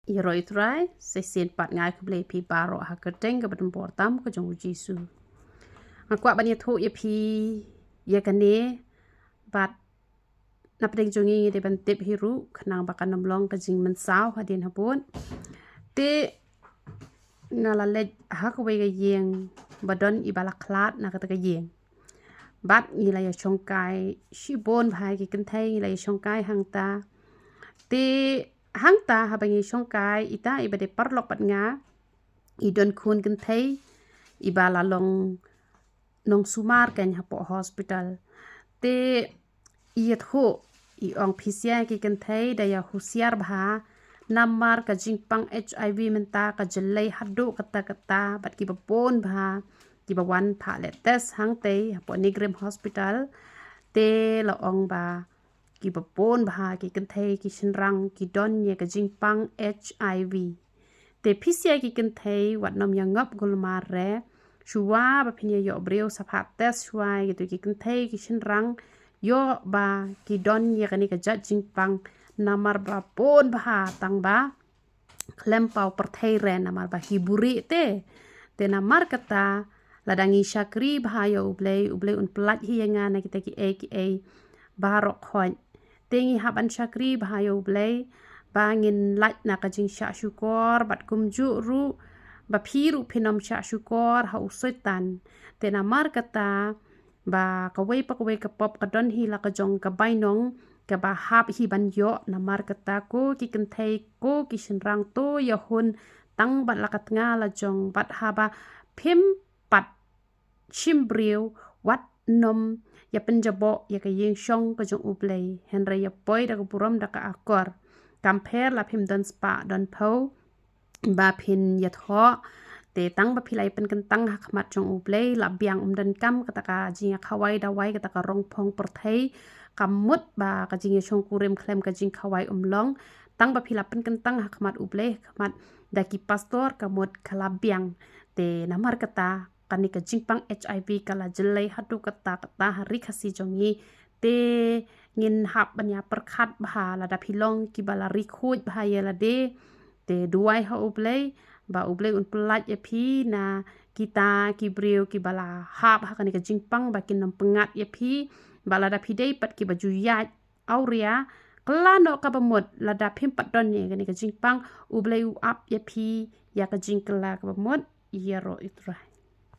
Iroi trai, sen pat ngai ke pi baro ha keteng ke badan portam ke jong Jisu. Aku banyak thu ya pi ya kane bat napdeng jongi de ban tip hiru kenang bakan nomlong ke jing mensau hadin habun. Te ngala lej ha ke we yeng badon ibala klat na kata ke yeng. Bat ngila ya chongkai shibon bhai ki kentai ngila ya chongkai hang ta. Te hang ta ha bangi chongkai ita ibade parlok bat nga idon kun kentai ibala long nong sumar kan hapo hospital. Te iet ho i ong pisya ki kentai daya husiar bha namar ka jingpang HIV menta ka jelai hadu kata bat ki bapon bha ki bawan pha le tes hang te hapo Nigrim hospital te la ong ba ki bapon bha ki kentai ki shinrang ki don ye ka jingpang HIV te pisya ki kentai wat nom yang ngap gulmar re shuwa ba phinya yo breu saphat tes shuwa gitu ki kentai ki shinrang yo ba ki don ye kani ka jat jingpang namar ba pon bha tang ba klempau perthai re namar ba hiburi te namar kata ladangi syakri bahaya ublei un pelat hianga na kita ki a barok khoj tengi haban syakri bahaya ublei bangin laj na ka jing syak syukor bat kumju ru ba phiru phinom syak syukor ha usoitan te namar kata ba kawai pa kawai ka pop ka don hi la ka jong ka bainong ka ba hap hi ban yo namar kata ko ki kentai ko ki shinrang to ya hun tang bat la kat nga la jong bat ha ba phim pat chimbriu wat nom ya penjabo ya ka yeng shong ka jong ublei henry ya poi da ka purom da ka akor kamper la phim don spa don po ba phin ya tho te tang ba philai pen kentang hak mat jong ublei la biang dan kam kata ka jinga khawai da wai kata ka rong phong perthai kamut ba ka jinga chong kurim klem ka jing khawai umlong tang ba phila pen kentang hak mat ublei khamat da ki pastor kamut khala biang te namar kata kani ka jingpang HIV kala jelai hadu kata hari khasi jongi te ngin hap banya perkhat bha la da philong ki bala rikhuj bha ya la de te duai ha ublei ba ublei un pelat ya phi na kita ki breu ki bala hap ha kani ka jingpang ba kin nam pengat ya phi bala da phi dei pat ki baju yat auria klano ka bamut la da phim pat don ni kani ka jingpang ublei u ap ya phi ya ka jingkla ka bamut yero itra